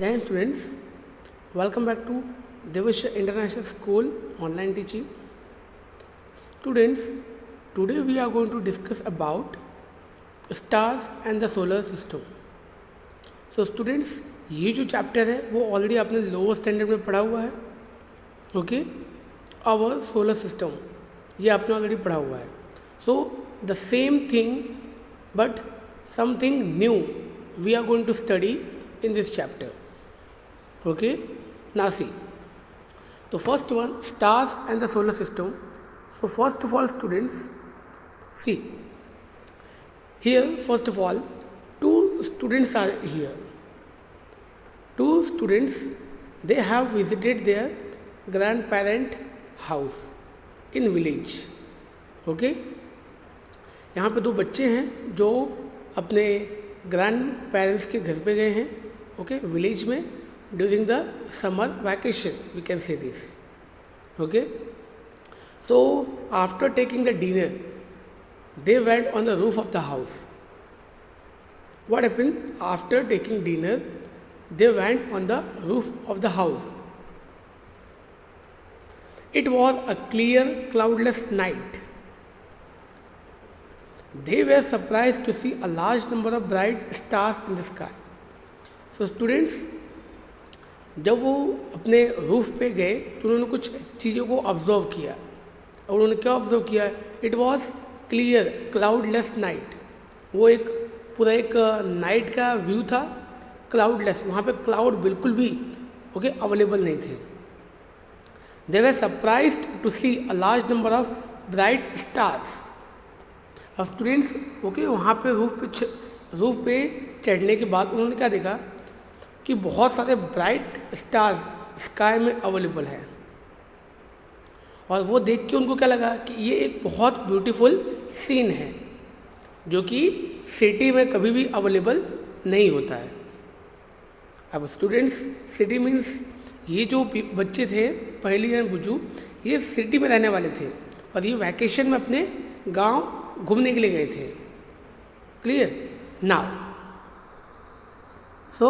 Jai Hind students, welcome back to Devish International School online teaching. Students, today we are going to discuss about stars and the solar system. So students, ये जो chapter है वो already आपने lower standard में पढ़ा हुआ है. Okay, our solar system ये आपने ऑलरेडी पढ़ा हुआ है. So the same thing but something new we are going to study in this chapter. Okay, now see, the first one, stars and the solar system. So first of all students, see here, first of all two students are here. Two students, they have visited their grandparent house in village. Okay, यहाँ पे दो बच्चे हैं जो अपने grand parents के घर पे गए हैं. ओके, विलेज में during the summer vacation we can say this. Okay, so after taking the dinner they went on the roof of the house. What happened after taking dinner they went on the roof of the house. It was a clear cloudless night. They were surprised to see a large number of bright stars in the sky. So students, जब वो अपने roof पे गए तो उन्होंने कुछ चीज़ों को ऑब्जर्व किया. और उन्होंने क्या ऑब्जर्व किया? It was clear cloudless night. वो एक पूरा एक नाइट का व्यू था, क्लाउडलेस. वहाँ पे क्लाउड बिल्कुल भी अवेलेबल नहीं थे. They were surprised to see a large number of bright stars. अब स्टूडेंट्स वहाँ पे रूफ पे चढ़ने के बाद उन्होंने क्या देखा कि बहुत सारे ब्राइट स्टार्स स्काई में अवेलेबल हैं. और वो देख के उनको क्या लगा कि ये एक बहुत ब्यूटीफुल सीन है जो कि सिटी में कभी भी अवेलेबल नहीं होता है. अब स्टूडेंट्स, सिटी मीन्स ये जो बच्चे थे पहली एंड बुजू, ये सिटी में रहने वाले थे और ये वैकेशन में अपने गांव घूमने के लिए गए थे. Clear now. So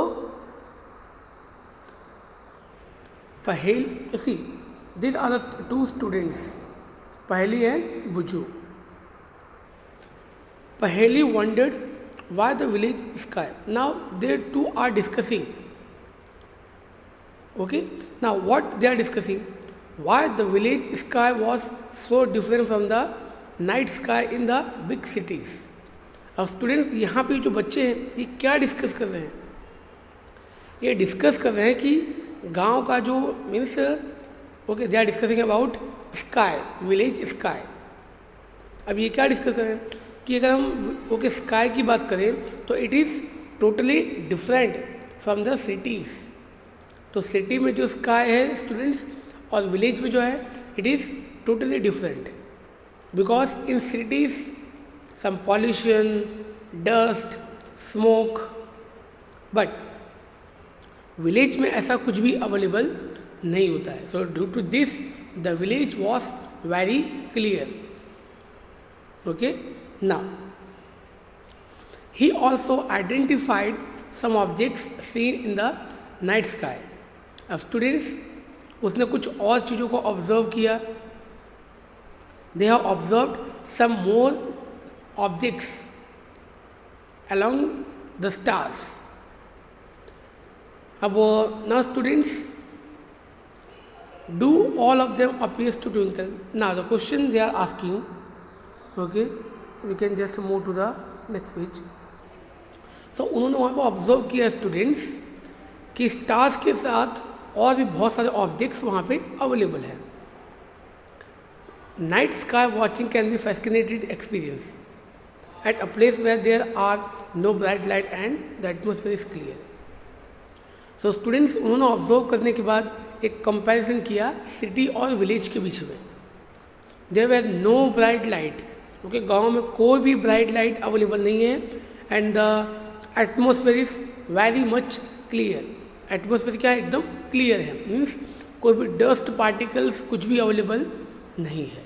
Paheli, see this are the two students, Paheli and Buju. Paheli wondered why the village sky. Now they two are discussing. Okay, now what they are discussing? Why the village sky was so different from the night sky in the big cities. अब students यहाँ पे जो बच्चे हैं ये क्या discuss कर रहे हैं? ये डिस्कस कर रहे हैं कि गांव का जो means they are discussing about sky, village sky. अब ये क्या डिस्कस कर रहे हैं कि अगर हम स्काई की बात करें तो it is totally different from the cities. तो सिटी में जो स्काई है स्टूडेंट्स और विलेज में जो है it is totally different. Because in cities some pollution, dust, smoke, but village में ऐसा कुछ भी अवेलेबल नहीं होता है. So due to this the village was very clear. Okay, now he also identified some objects seen in the night sky. अब students उसने कुछ और चीज़ों को ऑब्जर्व किया. They have observed some more objects along the stars. अब now students, do all of them appears to twinkle? Now the question they are asking, okay, we can just move to the next page. So उन्होंने वहाँ पर observe किया students कि stars के साथ और भी बहुत सारे ऑब्जेक्ट्स वहाँ पे अवेलेबल हैं. Night sky watching can be fascinating experience at a place where there are no bright light and the atmosphere is clear. So students, उन्होंने ऑब्जर्व करने के बाद एक कंपैरिजन किया सिटी और विलेज के बीच में. There were no bright light. क्योंकि गांव में कोई भी ब्राइट लाइट अवेलेबल नहीं है. And the atmosphere is very much clear. Atmosphere क्या है? एकदम क्लियर है. मीन्स कोई भी डस्ट पार्टिकल्स कुछ भी अवेलेबल नहीं है.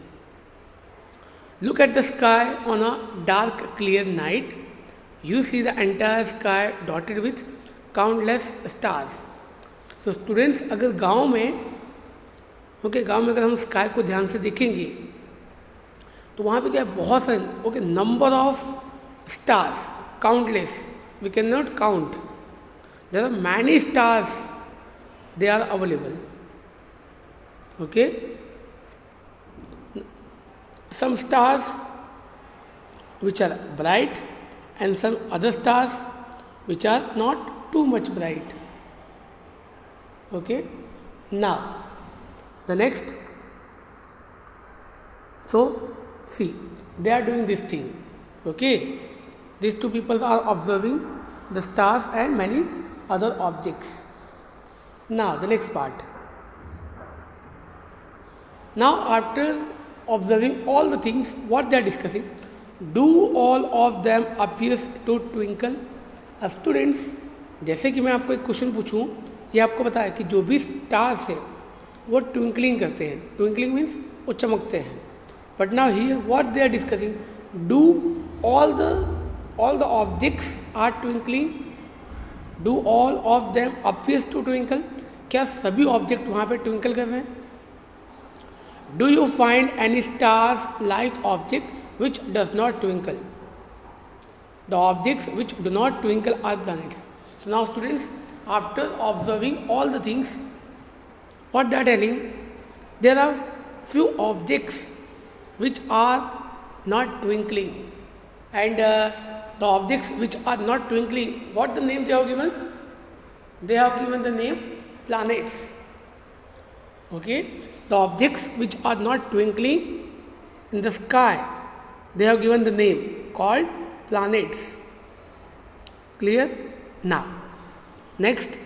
Look at the sky on a dark clear night. You see the entire sky dotted with countless stars. So students, अगर गांव में गांव में अगर हम स्काई को ध्यान से देखेंगे तो वहाँ पे क्या है, बहुत सारे number of stars, countless, we can not count, there are many stars, they are available. Some stars which are bright and some other stars which are not too much bright. Now the next, so see, they are doing this thing. These two people are observing the stars and many other objects. Now the next part. Now after observing all the things, what they are discussing, do all of them appears to twinkle? अब students, जैसे कि मैं आपको एक question पूछूं, ये आपको बताया कि जो भी स्टार्स है वो ट्विंकलिंग करते हैं. ट्विंकलिंग मीन्स वो चमकते हैं. But now here what they are discussing, do all the objects are twinkling, do all of them appears to twinkle? क्या सभी ऑब्जेक्ट वहाँ पे ट्विंकल कर रहे हैं? Do you find any stars-like object which does not twinkle? The objects which do not twinkle are planets. So now students, after observing all the things, what they are telling, there are few objects which are not twinkling, and the objects which are not twinkling, what the name they have given? They have given the name planets. The objects which are not twinkling in the sky, they have given the name called planets. Clear? Now, next,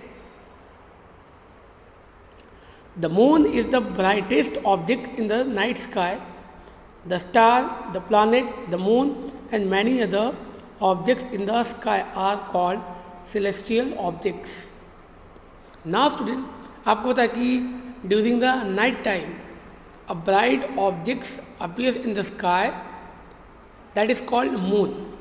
the moon is the brightest object in the night sky. The star, the planet, the moon and many other objects in the sky are called celestial objects. Now student, आपको पता है कि during the night time a bright object appears in the sky, that is called moon.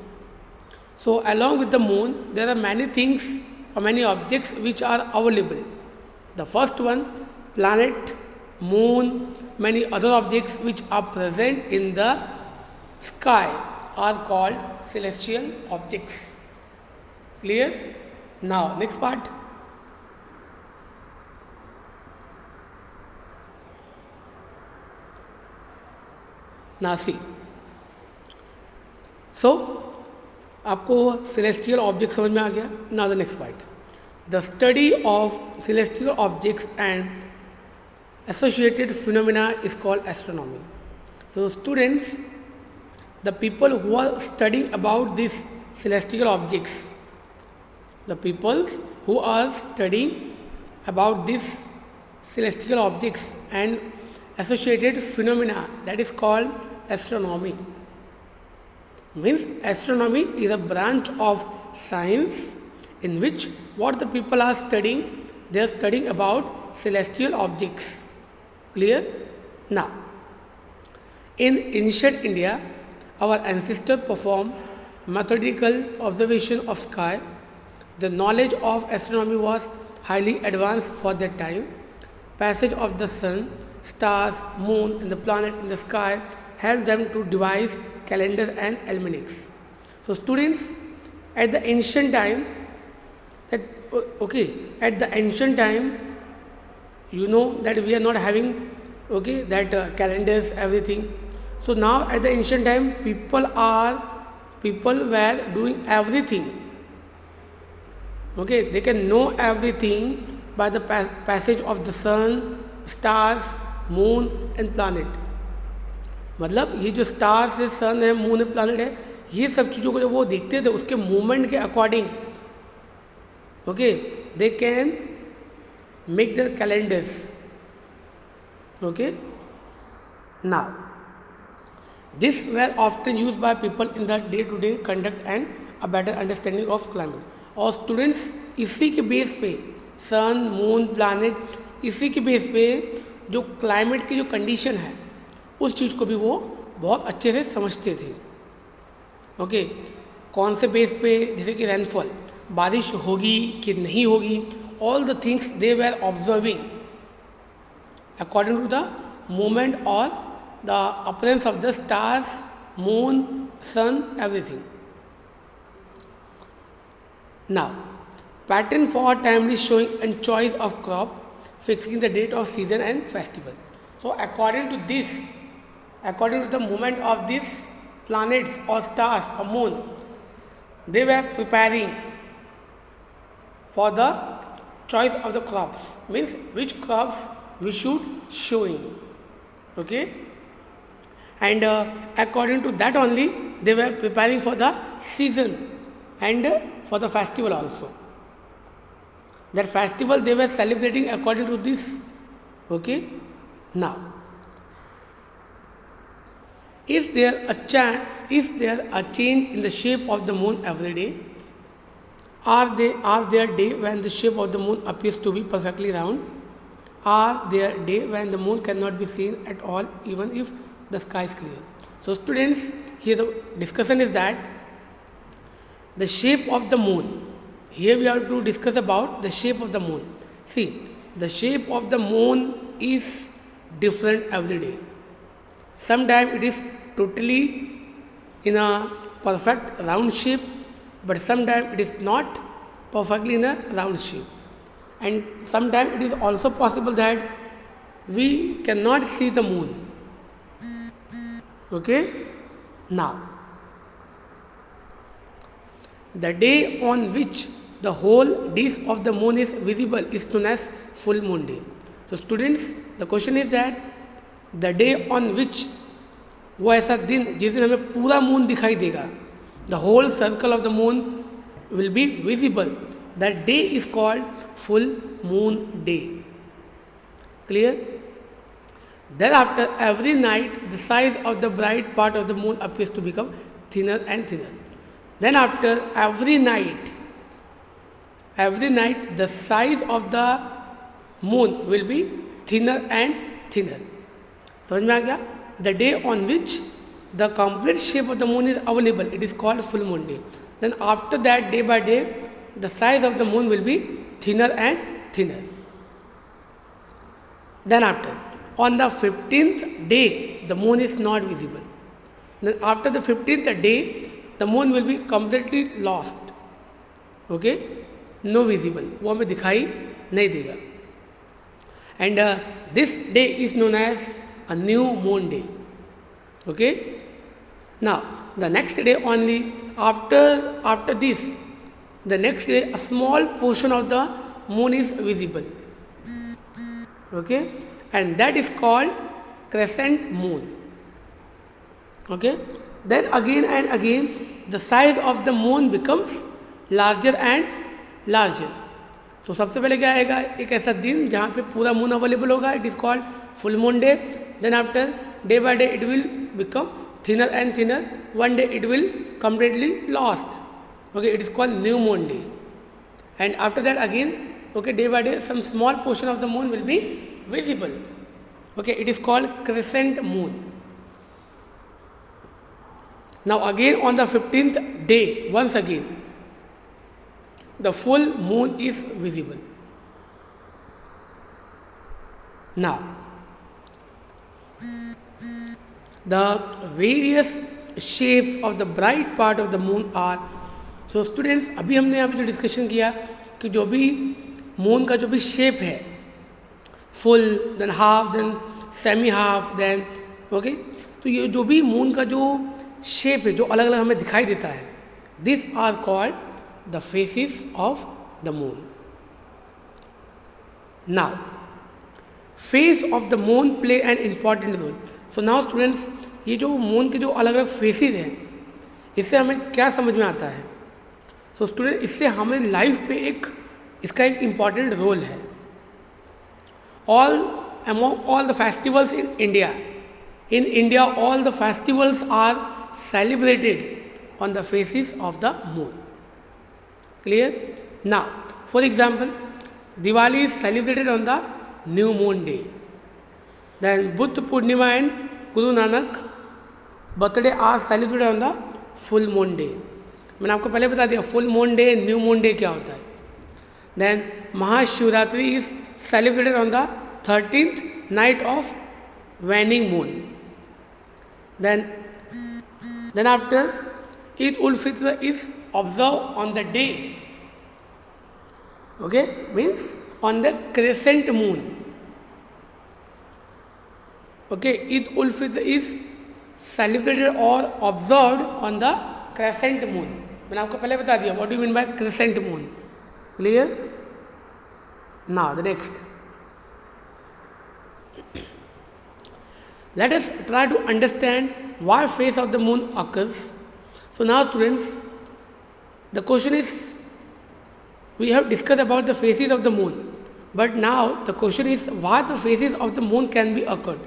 So along with the moon there are many things or many objects which are available. The first one, planet, moon, many other objects which are present in the sky are called celestial objects. Clear? Now next part. Now see, so आपको celestial objects समझ में आ गया. Now the next part, the study of celestial objects and associated phenomena is called astronomy. So students, the people who are studying about these celestial objects, the peoples who are studying about these celestial objects and associated phenomena, that is called astronomy. Means astronomy is a branch of science in which what the people are studying, they are studying about celestial objects. Clear? Now, in ancient India, our ancestors performed methodical observation of sky. The knowledge of astronomy was highly advanced for that time. Passage of the sun, stars, moon and the planet in the sky helped them to devise calendars and almanacs. So students, at the ancient time, at the ancient time, you know that we are not having calendars, everything. So now at the ancient time, people were doing everything. They can know everything by the passage of the sun, stars, moon and planet. मतलब ये जो stars है, सन है, moon है, planet है, ये सब चीज़ों को जब वो देखते थे उसके मूवमेंट के according they can make their calendars. Now this were often use by people in the day to day conduct and a better understanding of climate. और स्टूडेंट्स इसी के बेस पे सन, मून, प्लानट, इसी के बेस पे जो climate की जो कंडीशन है उस चीज़ को भी वो बहुत अच्छे से समझते थे. कौन से बेस पे? जैसे कि रेनफॉल. बारिश होगी कि नहीं होगी, all the things they were observing according to the movement or the appearance of the stars, moon, sun, everything. Now, pattern for timely showing and choice of crop, fixing the date of season and festival. So according to this, according to the movement of these planets or stars or moon, they were preparing for the choice of the crops, means which crops we should showing. Okay, and according to that only they were preparing for the season and for the festival also. That festival they were celebrating according to this. Okay, now is there a change in the shape of the moon every day? Are there days when the shape of the moon appears to be perfectly round? Are there days when the moon cannot be seen at all, even if the sky is clear? So students, here the discussion is that the shape of the moon. Here we have to discuss about the shape of the moon. See, the shape of the moon is different every day. Sometimes it is totally in a perfect round shape, but sometimes it is not perfectly in a round shape. And sometimes it is also possible that we cannot see the moon. Okay? Now, the day on which the whole disk of the moon is visible is known as full moon day. So students, the question is that the day on which, वो ऐसा दिन जिस दिन हमें पूरा moon दिखाई देगा, the whole circle of the moon will be visible, that day is called full moon day. Clear? Thereafter, every night the size of the bright part of the moon appears to become thinner and thinner. Then after every night the size of the moon will be thinner and thinner. समझ में आ गया? The day on which the complete shape of the moon is available, it is called full moon day. Then after that, day by day, the size of the moon will be thinner and thinner. Then after, on the 15th day, the moon is not visible. Then after the 15th day, the moon will be completely lost. Okay? No visible. वो हमें दिखाई नहीं देगा. And this day is known as a new moon day. Okay? Now, the next day only, after this, the next day a small portion of the moon is visible. Okay? And that is called crescent moon. Okay? Then again and again, the size of the moon becomes larger and larger. तो सबसे पहले क्या आएगा, एक ऐसा दिन जहाँ पे पूरा मून अवेलेबल होगा, it is called full moon day. Then after day by day it will become thinner and thinner. One day it will completely lost. Okay, it is called new moon day. And after that again, okay, day by day some small portion of the moon will be visible. Okay, it is called crescent moon. Now again on the 15th day, once again, the full moon is visible. Now, the various shapes of the bright part of the moon are. So students, अभी हमने यहाँ पे जो discussion किया कि जो भी moon का जो भी शेप है, full, then half, then semi half, then okay, तो ये जो भी मून का जो शेप है जो अलग अलग हमें दिखाई देता है, this are called the phases of the moon. Now phase of the moon play an important role. So now students, ये जो मून के जो अलग अलग फेसेस हैं, इससे हमें क्या समझ में आता है? सो स्टूडेंट, इससे हमारी लाइफ पे इसका एक इम्पॉर्टेंट रोल है. Among all the festivals in India, all the festivals are celebrated on the faces of the moon. Clear? Now, for example, Diwali is celebrated on the new moon day. Then Buddha Purnima and Guru Nanak birthday are celebrated on the full moon day. मैंने आपको पहले बता दिया full moon day, new moon day क्या होता है. Then Mahashivratri is celebrated on the 13th night of waning moon. Then after Eid ul Fitr is observed on the day, okay, means on the crescent moon. Okay, Eid ul Fitr is celebrated or observed on the crescent moon. मैंने आपको पहले बता दिया what do you mean by crescent moon. Clear? Now the next. Let us try to understand why phase of the moon occurs. So now students, the question is, we have discussed about the phases of the moon, but now the question is why the phases of the moon can be occurred.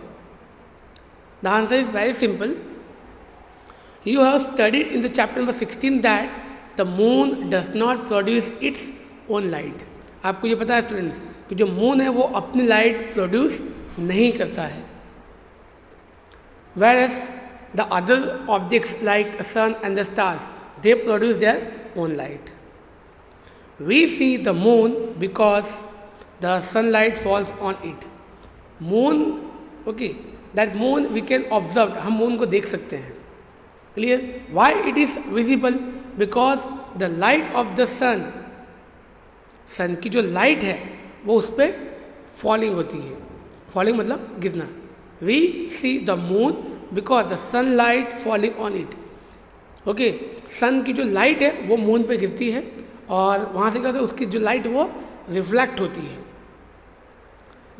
The answer is very simple. You have studied in the chapter number 16 that the moon does not produce its own light. आपको ये पता है students कि जो moon है वो अपनी light produce नहीं करता है. Whereas the other objects like sun and the stars, they produce their own light. We see the moon because the sunlight falls on it. Moon, okay, that moon we can observe, हम moon को देख सकते हैं. Clear? Why it is visible? Because the light of the sun, सन की जो light है वो उस पर फॉलिंग होती है. फॉलिंग मतलब गिरना. We see the moon because the sunlight falling on it. Okay, sun की जो लाइट है वो मून पे गिरती है और वहाँ से क्या होता है, उसकी जो लाइट वो रिफ्लेक्ट होती है.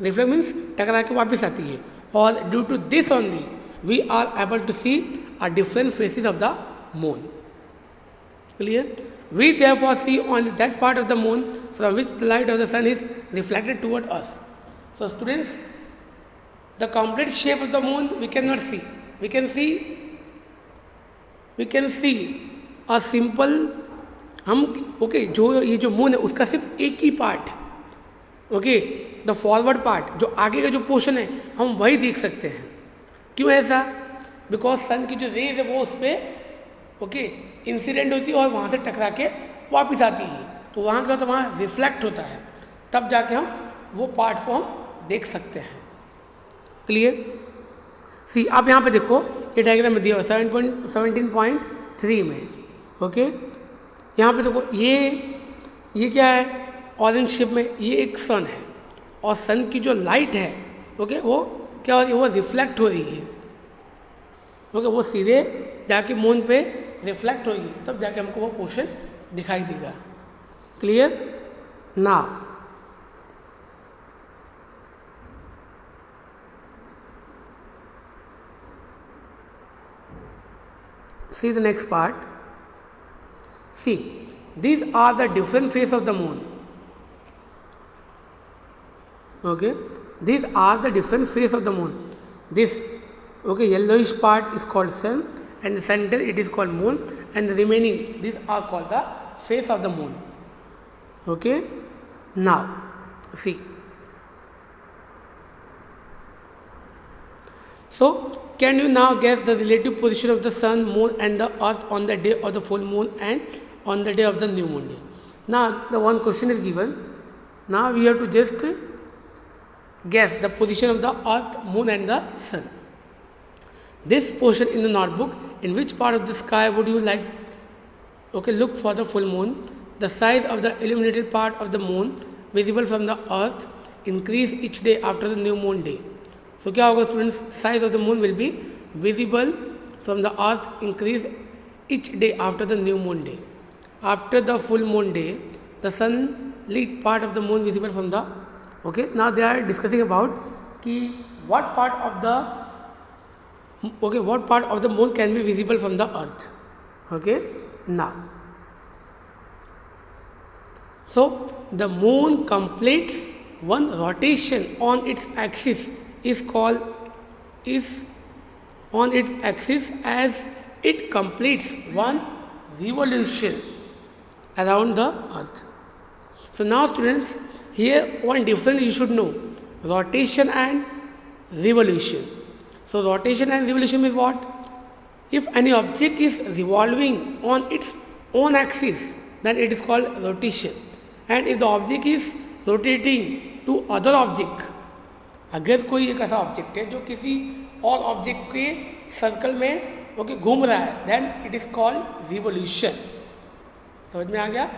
रिफ्लेक्ट मीन्स टकरा के वापस आती है. और due to this only we are able to see a different phases of the moon. Clear? We therefore see only that part of the moon from which the light of the sun is reflected toward us. So students, the complete shape of the moon we cannot see. We can see a simple, हम okay जो ये जो moon है उसका सिर्फ एक ही part, okay, the forward part, जो आगे का जो पोर्शन है हम वही देख सकते हैं. क्यों ऐसा? बिकॉज सन की जो रेज है वो उस पर ओके इंसिडेंट होती है और वहाँ से टकरा के वापस आती है. तो वहाँ क्या होता है, वहाँ रिफ्लेक्ट होता है, तब जाके हम वो पार्ट को हम देख सकते हैं. क्लियर? सी आप यहाँ पे देखो, ये डायग्राम में दिया हुआ 17.3 में. ओके, यहाँ पे देखो ये क्या है, ऑरेंज शेप में, ये एक सन है और सन की जो लाइट है ओके वो क्या हो रही है, वो रिफ्लेक्ट हो रही है. ओके, वो सीधे जाके मून पे रिफ्लेक्ट होगी, तब जाके हमको वो पोर्शन दिखाई देगा. Clear? Now see the next part. See, these are the different phases of the moon. Okay, these are the different phases of the moon. This okay yellowish part is called sun, and the center it is called moon, and the remaining these are called the phase of the moon. Okay, now see. So can you now guess the relative position of the sun, moon and the earth on the day of the full moon and on the day of the new moon day? Now the one question is given. Now we have to just guess the position of the earth, moon and the sun. This portion in the notebook, in which part of the sky would you like look for the full moon? The size of the illuminated part of the moon visible from the earth increase each day after the new moon day. So क्या होगा students? Size of the moon will be visible from the earth increase each day after the new moon day. After the full moon day, the sunlit part of the moon visible from the now they are discussing about what part of the moon can be visible from the earth. Now so the moon completes one rotation on its axis is on its axis as it completes one revolution around the earth. So now students, here one difference you should know: rotation and revolution. So rotation and revolution means what? If any object is revolving on its own axis, then it is called rotation. And if the object is rotating to other object, अगर कोई एक ऐसा object है जो किसी और object के circle में ओके घूम रहा है, then it is called revolution. समझ में आ गया?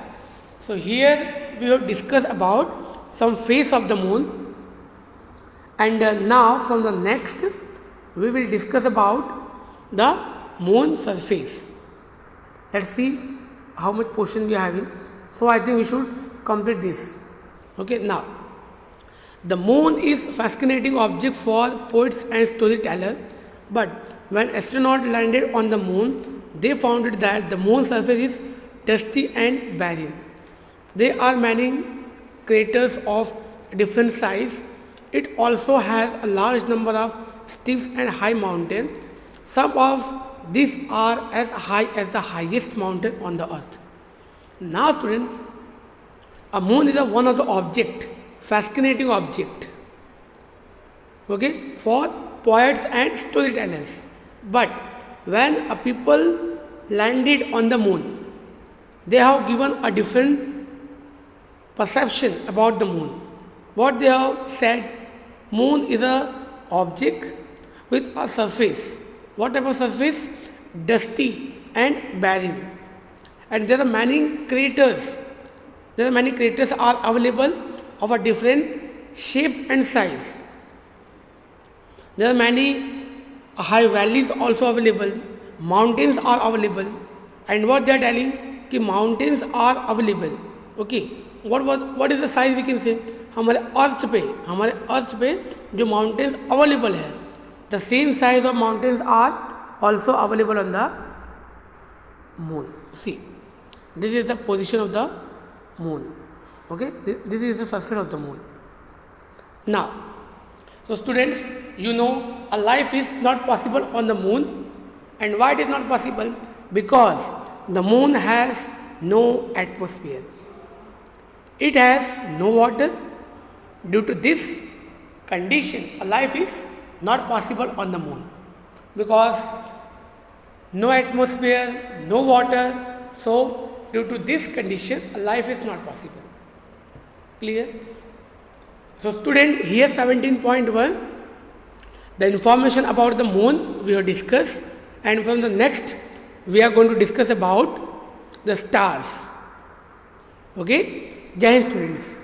So here we have discuss about some phase of the moon, and now from the next we will discuss about the moon surface. Let's see how much portion we are having. So I think we should complete this. Okay, now the moon is fascinating object for poets and storytellers, but when astronauts landed on the moon, they found that the moon surface is dusty and barren. There are many craters of different size. It also has a large number of steep and high mountains. Some of these are as high as the highest mountain on the earth. Now students, a moon is one of the object, fascinating object, okay, for poets and storytellers. But when a people landed on the moon, they have given a different perception about the moon. What they have said, moon is a object with a surface. What type of surface? Dusty and barren. And there are many craters. There are many craters are available of a different shape and size. There are many high valleys also available. Mountains are available. And what they are telling, कि mountains are available. Okay. What is the size we can say? हमारे अर्थ पे जो mountains available है, the same size of mountains are also available on the moon. See, this is the position of the moon. Okay, this is the surface of the moon. Now, so students, you know a life is not possible on the moon. And why it is not possible? Because the moon has no atmosphere. It has no water. Due to this condition, a life is not possible on the moon, because no atmosphere, no water. So due to this condition, a life is not possible. Clear? So student, here 17.1, the information about the moon we have discussed, and from the next we are going to discuss about the stars. Okay, Jai Hind students.